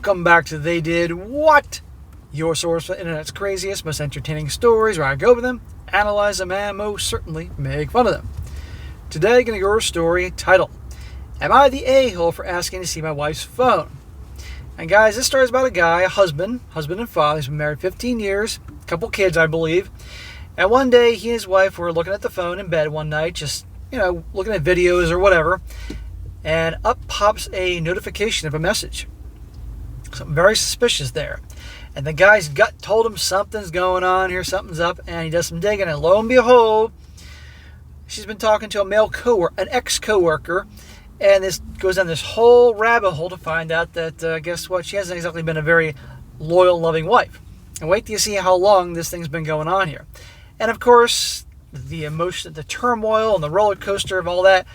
Welcome back to They Did What? Your source for the internet's craziest, most entertaining stories, where I go over them, analyze them, and most certainly make fun of them. Today, going to go over a story titled, Am I the A-hole for asking to see my wife's phone? And guys, this story is about a guy, a husband and father. He's been married 15 years, a couple kids, I believe. And one day, he and his wife were looking at the phone in bed one night, just, looking at videos or whatever. And up pops a notification of a message. Something very suspicious there. And the guy's gut told him something's going on here, something's up, and he does some digging, and lo and behold, she's been talking to a male coworker, an ex-coworker, and this goes down this whole rabbit hole to find out that, guess what, she hasn't exactly been a very loyal, loving wife. And wait till you see how long this thing's been going on here. And of course, the emotion, the turmoil, and the roller coaster of all that,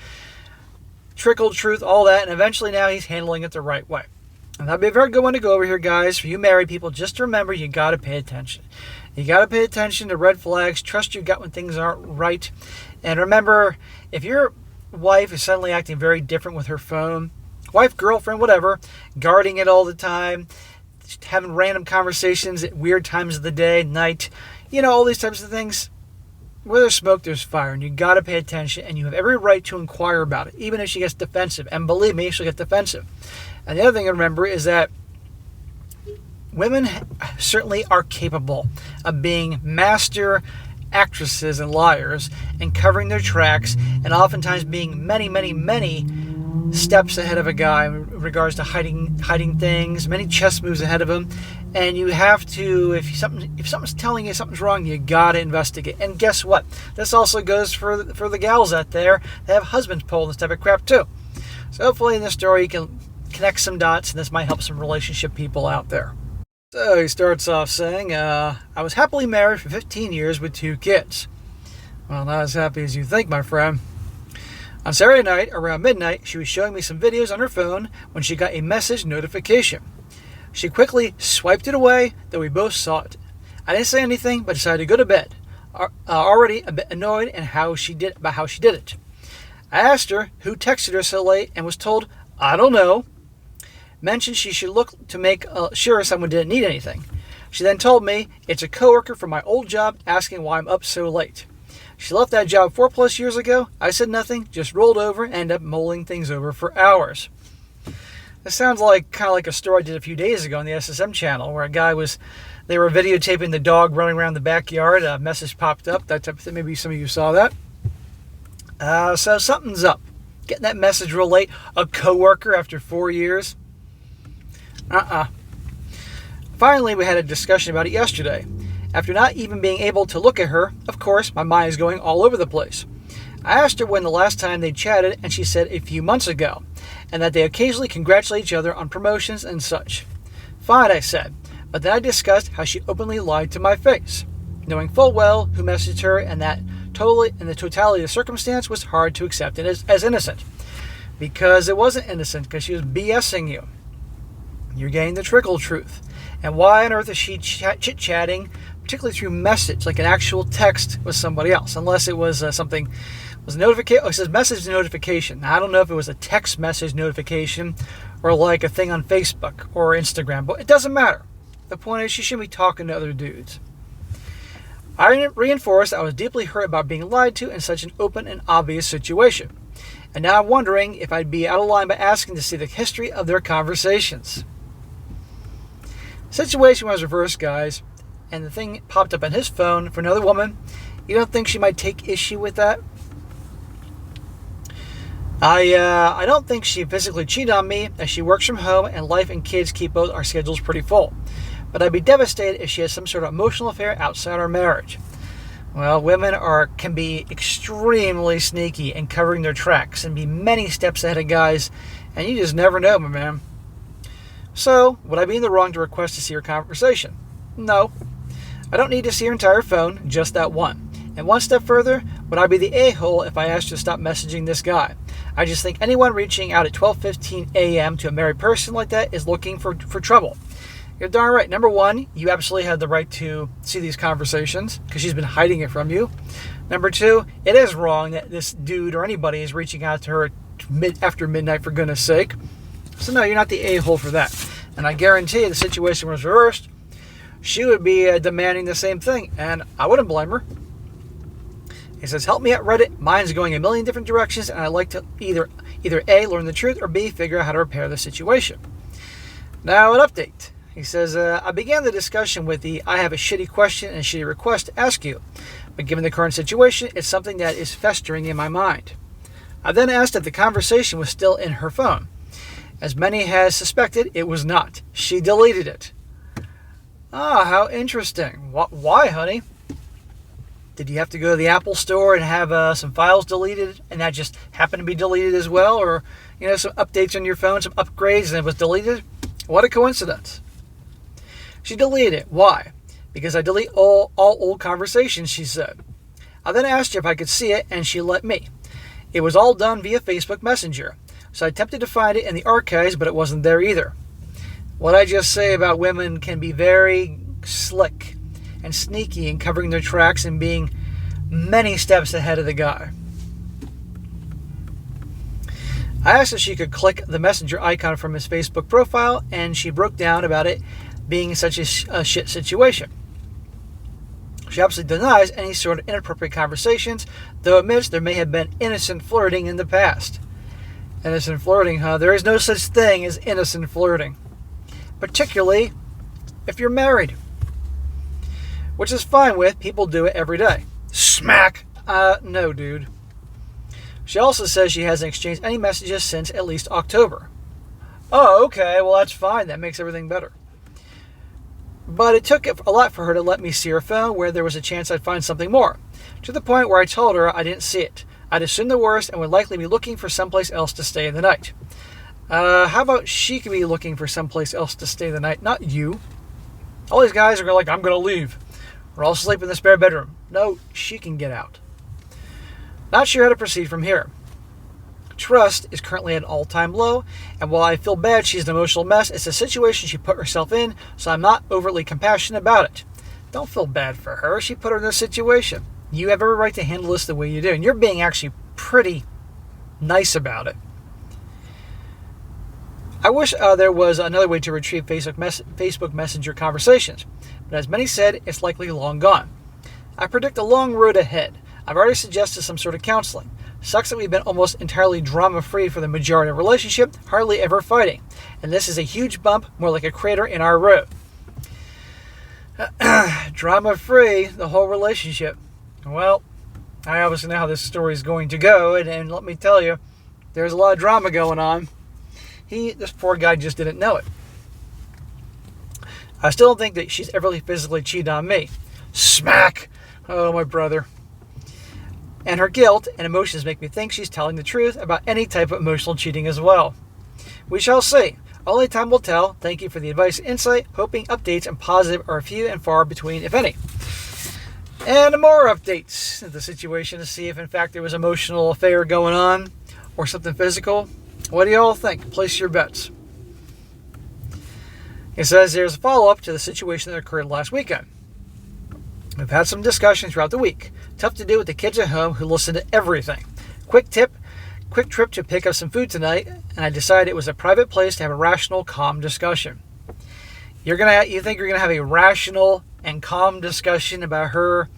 trickled truth, all that, and eventually now he's handling it the right way. And that'd be a very good one to go over here, guys. For you married people, just remember you got to pay attention. You got to pay attention to red flags. Trust your gut when things aren't right. And remember, if your wife is suddenly acting very different with her phone, wife, girlfriend, whatever, guarding it all the time, having random conversations at weird times of the day, night, all these types of things, where there's smoke, there's fire. And you got to pay attention. And you have every right to inquire about it, even if she gets defensive. And believe me, she'll get defensive. And the other thing to remember is that women certainly are capable of being master actresses and liars and covering their tracks, and oftentimes being many, many, many steps ahead of a guy in regards to hiding things, many chess moves ahead of him. And you have to, if something's telling you something's wrong, you gotta investigate. And guess what? This also goes for the gals out there that have husbands pulling this type of crap too. So hopefully in this story you can connect some dots, and this might help some relationship people out there. So he starts off saying, I was happily married for 15 years with 2 kids. Well, not as happy as you think, my friend. On Saturday night, around midnight, she was showing me some videos on her phone when she got a message notification. She quickly swiped it away, though we both saw it. I didn't say anything, but decided to go to bed, already a bit annoyed about how she did it. I asked her who texted her so late and was told, I don't know. Mentioned she should look to make sure someone didn't need anything. She then told me it's a coworker from my old job asking why I'm up so late. She left that job 4+ years ago. I said nothing, just rolled over and ended up mulling things over for hours. This sounds kind of like a story I did a few days ago on the SSM channel, where they were videotaping the dog running around the backyard. A message popped up, that type of thing. Maybe some of you saw that. So something's up. Getting that message real late. A coworker after 4 years. Finally, we had a discussion about it yesterday. After not even being able to look at her, of course, my mind is going all over the place. I asked her when the last time they chatted, and she said a few months ago, and that they occasionally congratulate each other on promotions and such. Fine, I said, but then I discussed how she openly lied to my face, knowing full well who messaged her, and that the totality of the circumstance was hard to accept it as innocent. Because it wasn't innocent, because she was BSing you. You're getting the trickle truth. And why on earth is she chit-chatting, particularly through message, like an actual text with somebody else, unless it was a notification. Oh, it says message notification. Now, I don't know if it was a text message notification or like a thing on Facebook or Instagram, but it doesn't matter. The point is she shouldn't be talking to other dudes. I reinforced I was deeply hurt about being lied to in such an open and obvious situation. And now I'm wondering if I'd be out of line by asking to see the history of their conversations. Situation was reversed, guys, and the thing popped up on his phone for another woman. You don't think she might take issue with that? I don't think she physically cheated on me, as she works from home and life and kids keep both our schedules pretty full. But I'd be devastated if she has some sort of emotional affair outside our marriage. Well, women can be extremely sneaky and covering their tracks and be many steps ahead of guys, and you just never know, my man. So, would I be in the wrong to request to see her conversation? No. I don't need to see her entire phone, just that one. And one step further, would I be the a-hole if I asked her to stop messaging this guy? I just think anyone reaching out at 12:15 a.m. to a married person like that is looking for trouble. You're darn right. Number one, you absolutely have the right to see these conversations because she's been hiding it from you. Number two, it is wrong that this dude or anybody is reaching out to her after midnight, for goodness sake. So no, you're not the a-hole for that. And I guarantee the situation was reversed, she would be demanding the same thing, and I wouldn't blame her. He says, help me at Reddit. Mine's going a million different directions, and I'd like to either A, learn the truth, or B, figure out how to repair the situation. Now, an update. He says, I began the discussion with I have a shitty question and a shitty request to ask you. But given the current situation, it's something that is festering in my mind. I then asked if the conversation was still in her phone. As many has suspected, it was not. She deleted it. Ah, how interesting. Why, honey? Did you have to go to the Apple store and have some files deleted, and that just happened to be deleted as well? Or, some updates on your phone, some upgrades, and it was deleted? What a coincidence. She deleted it. Why? Because I delete all old conversations, she said. I then asked her if I could see it, and she let me. It was all done via Facebook Messenger. So I attempted to find it in the archives, but it wasn't there either. What I just say about women can be very slick and sneaky in covering their tracks and being many steps ahead of the guy. I asked if she could click the messenger icon from his Facebook profile, and she broke down about it being such a shit situation. She absolutely denies any sort of inappropriate conversations, though admits there may have been innocent flirting in the past. Innocent flirting, huh? There is no such thing as innocent flirting. Particularly if you're married. Which is fine with, people do it every day. Smack! No, dude. She also says she hasn't exchanged any messages since at least October. Oh, okay, well that's fine. That makes everything better. But it took a lot for her to let me see her phone where there was a chance I'd find something more. To the point where I told her I didn't see it. I'd assume the worst and would likely be looking for someplace else to stay the night. How about she could be looking for someplace else to stay the night, not you? All these guys are like, I'm going to leave. Or I'll sleep in the spare bedroom. No, she can get out. Not sure how to proceed from here. Trust is currently at an all-time low, and while I feel bad she's an emotional mess, it's a situation she put herself in, so I'm not overly compassionate about it. Don't feel bad for her. She put her in this situation. You have every right to handle this the way you do, and you're being actually pretty nice about it. I wish there was another way to retrieve Facebook Messenger conversations, but as many said, it's likely long gone. I predict a long road ahead. I've already suggested some sort of counseling. Sucks that we've been almost entirely drama-free for the majority of the relationship, hardly ever fighting. And this is a huge bump, more like a crater in our road. Drama-free, the whole relationship. Well, I obviously know how this story is going to go, and let me tell you, there's a lot of drama going on. This poor guy just didn't know it. I still don't think that she's ever physically cheated on me. Smack! Oh, my brother. And her guilt and emotions make me think she's telling the truth about any type of emotional cheating as well. We shall see. Only time will tell. Thank you for the advice and insight. Hoping updates and positive are few and far between, if any. And more updates of the situation to see if in fact there was an emotional affair going on or something physical. What do you all think? Place your bets. It says there's a follow-up to the situation that occurred last weekend. We've had some discussion throughout the week. Tough to do with the kids at home who listen to everything. Quick trip to pick up some food tonight, and I decided it was a private place to have a rational, calm discussion. You think you're gonna have a rational and calm discussion about her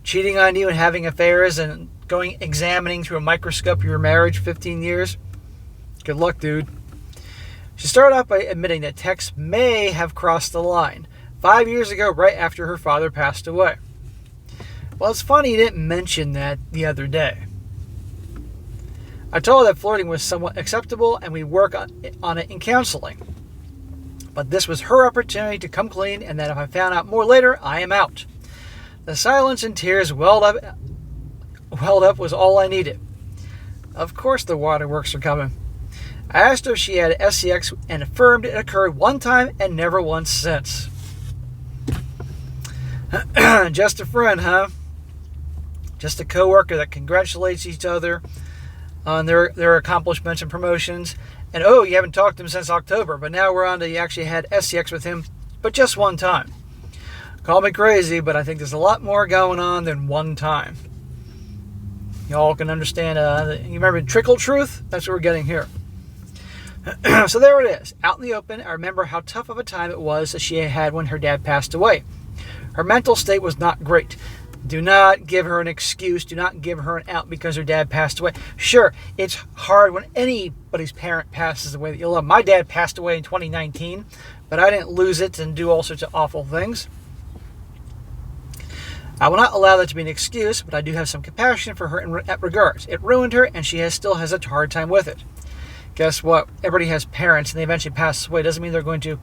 cheating on you and having affairs and examining through a microscope your marriage 15 years? Good luck, dude. She started off by admitting that texts may have crossed the line 5 years ago, right after her father passed away. Well, it's funny you didn't mention that the other day. I told her that flirting was somewhat acceptable and we'd work on it in counseling. But this was her opportunity to come clean, and that if I found out more later, I am out. The silence and tears welled up was all I needed. Of course the waterworks are coming. I asked her if she had SEX and affirmed it occurred one time and never once since. Just a friend, huh? Just a coworker that congratulates each other on their accomplishments and promotions. And oh, you haven't talked to him since October, but now we're on to you actually had SEX with him, but just one time. Call me crazy, but I think there's a lot more going on than one time. Y'all can understand. You remember trickle truth? That's what we're getting here. So there it is, out in the open. I remember how tough of a time it was that she had when her dad passed away. Her mental state was not great. Do not give her an excuse. Do not give her an out because her dad passed away. Sure, it's hard when anybody's parent passes away that you love. My dad passed away in 2019, but I didn't lose it and do all sorts of awful things. I will not allow that to be an excuse, but I do have some compassion for her in that regards. It ruined her, and she still has a hard time with it. Guess what? Everybody has parents, and they eventually pass away. Doesn't mean they're going to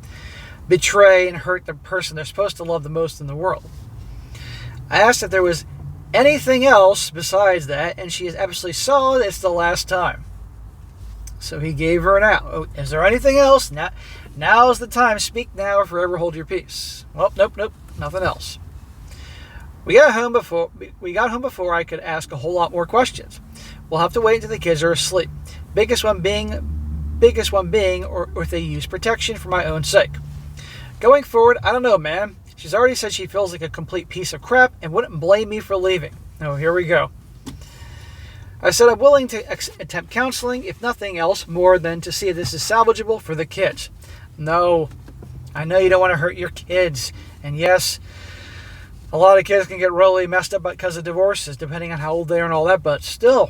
betray and hurt the person they're supposed to love the most in the world. I asked if there was anything else besides that, and she is absolutely solid. It's the last time. So he gave her an out. Oh, is there anything else? Now's the time. Speak now or forever hold your peace. Well, nope, nothing else. We got home before I could ask a whole lot more questions. We'll have to wait until the kids are asleep. Biggest one being, or if they use protection for my own sake. Going forward, I don't know, man. She's already said she feels like a complete piece of crap and wouldn't blame me for leaving. Oh, here we go. I said I'm willing to attempt counseling, if nothing else, more than to see if this is salvageable for the kids. No, I know you don't want to hurt your kids. And yes, a lot of kids can get really messed up because of divorces, depending on how old they are and all that, but still,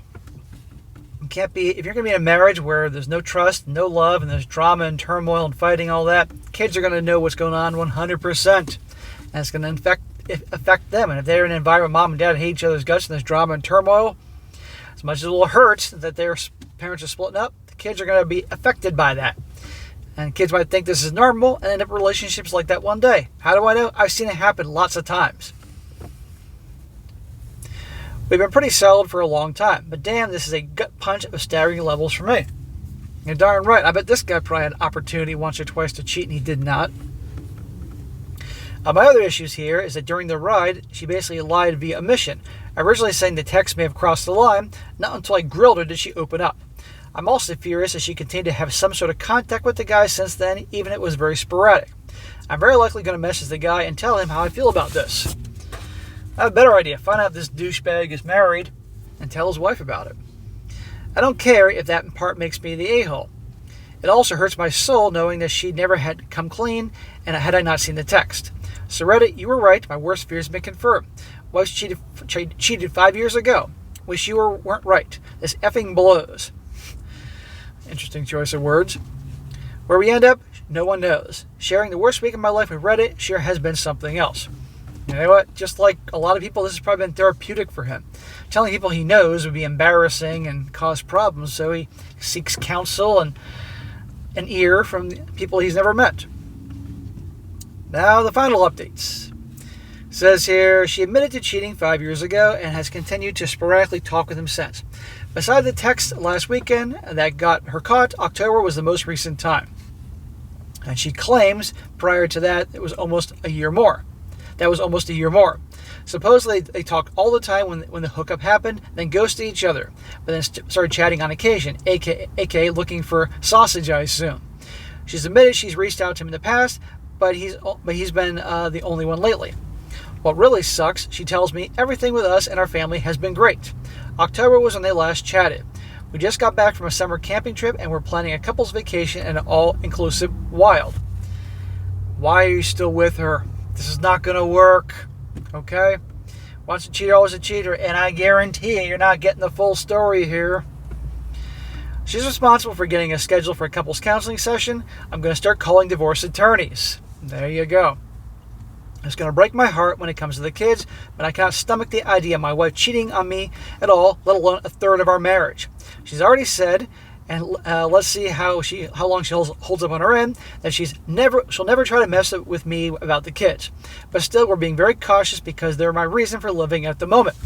if you're going to be in a marriage where there's no trust, no love, and there's drama and turmoil and fighting, all that, kids are going to know what's going on 100%. And it's going to affect them. And if they're in an environment where mom and dad hate each other's guts and there's drama and turmoil, as much as it will hurt that their parents are splitting up, the kids are going to be affected by that. And kids might think this is normal and end up in relationships like that one day. How do I know? I've seen it happen lots of times. We've been pretty solid for a long time, but damn, this is a gut punch of staggering levels for me. You're darn right. I bet this guy probably had an opportunity once or twice to cheat and he did not. My other issues here is that during the ride, she basically lied via omission. Originally saying the text may have crossed the line, not until I grilled her did she open up. I'm also furious that she continued to have some sort of contact with the guy since then, even if it was very sporadic. I'm very likely going to message the guy and tell him how I feel about this. I have a better idea. Find out if this douchebag is married and tell his wife about it. I don't care if that in part makes me the a-hole. It also hurts my soul knowing that she never had come clean and had I not seen the text. So Reddit, you were right. My worst fears have been confirmed. Wife cheated 5 years ago. Wish you weren't right. This effing blows. Interesting choice of words. Where we end up, no one knows. Sharing the worst week of my life with Reddit sure has been something else. You know what? Just like a lot of people, this has probably been therapeutic for him. Telling people he knows would be embarrassing and cause problems, so he seeks counsel and an ear from people he's never met. Now, the final updates. It says here, she admitted to cheating 5 years ago and has continued to sporadically talk with him since. Beside the text last weekend that got her caught, October was the most recent time. And she claims prior to that, it was almost a year more. That was almost a year more. Supposedly, they talked all the time when the hookup happened, then ghosted each other, but then started chatting on occasion, aka looking for sausage, I assume. She's admitted she's reached out to him in the past, but he's been the only one lately. What really sucks, she tells me, everything with us and our family has been great. October was when they last chatted. We just got back from a summer camping trip and we're planning a couple's vacation and an all-inclusive wild. Why are you still with her? This is not going to work. Okay? Once a cheater, always a cheater, and I guarantee you're not getting the full story here. She's responsible for getting a schedule for a couple's counseling session. I'm going to start calling divorce attorneys. There you go. It's going to break my heart when it comes to the kids, but I cannot stomach the idea of my wife cheating on me at all, let alone a third of our marriage. She's already said, and let's see how long she holds up on her end, that she'll never try to mess with me about the kids. But still, we're being very cautious because they're my reason for living at the moment.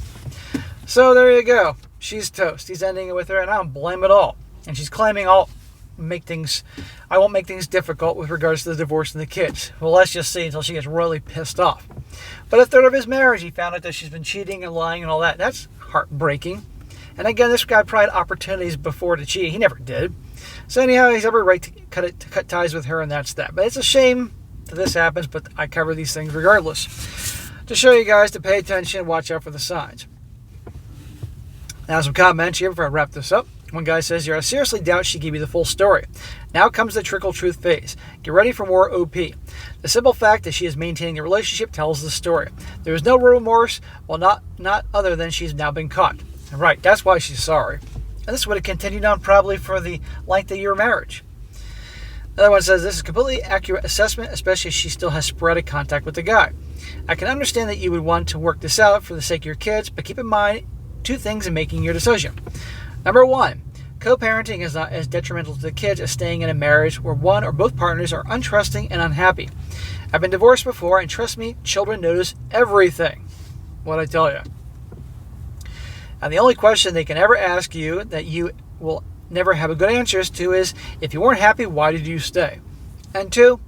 So there you go. She's toast. He's ending it with her, and I don't blame it all. And she's claiming I won't make things difficult with regards to the divorce and the kids. Well, let's just see until she gets really pissed off. But a third of his marriage, he found out that she's been cheating and lying and all that. That's heartbreaking. And again, this guy probably had opportunities before to cheat. He never did. So anyhow, he's every right to cut ties with her, and that's that. But it's a shame that this happens, but I cover these things regardless. To show you guys to pay attention and watch out for the signs. Now, some comments here before I wrap this up. One guy says, I seriously doubt she gave you the full story. Now comes the trickle truth phase. Get ready for more OP. The simple fact that she is maintaining the relationship tells the story. There is no remorse, well, not other than she's now been caught. Right, that's why she's sorry. And this would have continued on probably for the length of your marriage. Another one says, this is a completely accurate assessment, especially if she still has sporadic contact with the guy. I can understand that you would want to work this out for the sake of your kids, but keep in mind 2 things in making your decision. Number 1, co-parenting is not as detrimental to the kids as staying in a marriage where one or both partners are untrusting and unhappy. I've been divorced before, and trust me, children notice everything. What I tell you. And the only question they can ever ask you that you will never have a good answers to is, if you weren't happy, why did you stay? And 2,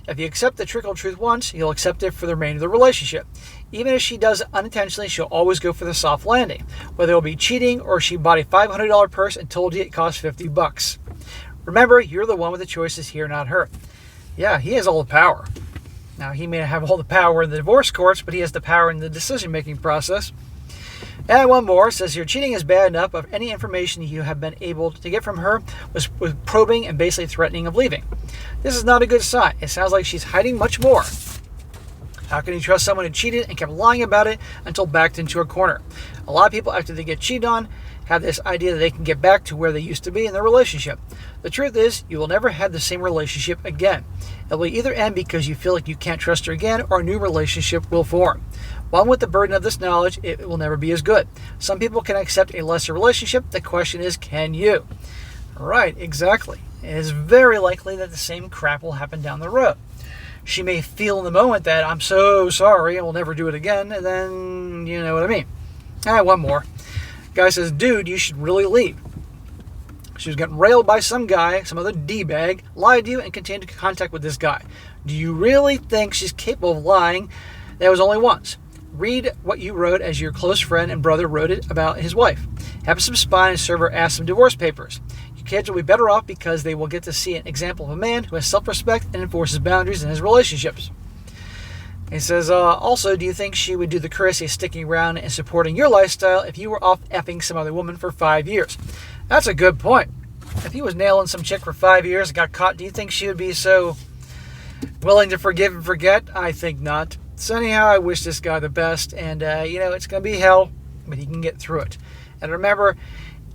if you accept the trickle truth once, you'll accept it for the remainder of the relationship. Even if she does it unintentionally, she'll always go for the soft landing, whether it'll be cheating or she bought a $500 purse and told you it cost $50. Remember, you're the one with the choices here, not her. Yeah, he has all the power. Now, he may not have all the power in the divorce courts, but he has the power in the decision-making process. And one more says, your cheating is bad enough, but any information you have been able to get from her was probing and basically threatening of leaving. This is not a good sign. It sounds like she's hiding much more. How can you trust someone who cheated and kept lying about it until backed into a corner? A lot of people, after they get cheated on, have this idea that they can get back to where they used to be in their relationship. The truth is, you will never have the same relationship again. It will either end because you feel like you can't trust her again, or a new relationship will form. One with the burden of this knowledge, it will never be as good. Some people can accept a lesser relationship. The question is, can you? Right, exactly. It is very likely that the same crap will happen down the road. She may feel in the moment that, I'm so sorry, and will never do it again, and then, you know what I mean. One more. Guy says, dude, you should really leave. She was getting railed by some guy, some other D-bag, lied to you, and continued contact with this guy. Do you really think she's capable of lying? That was only once. Read what you wrote as your close friend and brother wrote it about his wife. Have some spine and serve her ass some divorce papers. Your kids will be better off because they will get to see an example of a man who has self-respect and enforces boundaries in his relationships. He says, also, do you think she would do the courtesy of sticking around and supporting your lifestyle if you were off effing some other woman for 5 years? That's a good point. If he was nailing some chick for 5 years and got caught, do you think she would be so willing to forgive and forget? I think not. So anyhow, I wish this guy the best, and it's going to be hell, but he can get through it. And remember,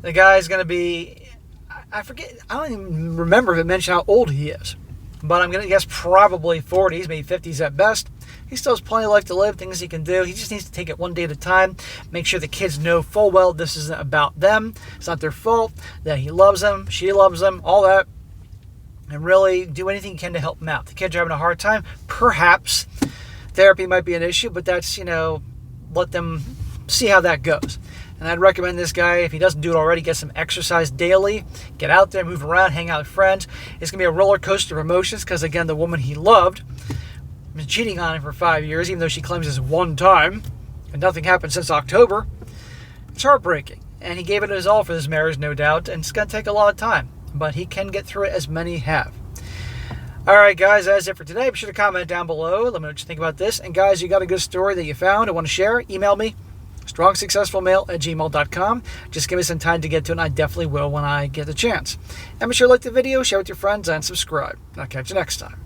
the guy's going to be, I don't even remember if it mentioned how old he is, but I'm going to guess probably 40s, maybe 50s at best. He still has plenty of life to live, things he can do. He just needs to take it one day at a time, make sure the kids know full well this isn't about them, it's not their fault, that he loves them, she loves them, all that, and really do anything he can to help them out. The kids are having a hard time, perhaps therapy might be an issue, but that's, let them see how that goes. And I'd recommend this guy, if he doesn't do it already, get some exercise daily, get out there, move around, hang out with friends. It's going to be a roller coaster of emotions because, again, the woman he loved been cheating on him for 5 years, even though she claims it's one time, and nothing happened since October. It's heartbreaking. And he gave it his all for this marriage, no doubt, and it's going to take a lot of time. But he can get through it, as many have. All right, guys, that's it for today. Be sure to comment down below. Let me know what you think about this. And, guys, you got a good story that you found and want to share, email me, strongsuccessfulmale@gmail.com. Just give me some time to get to it, and I definitely will when I get the chance. And be sure to like the video, share with your friends, and subscribe. I'll catch you next time.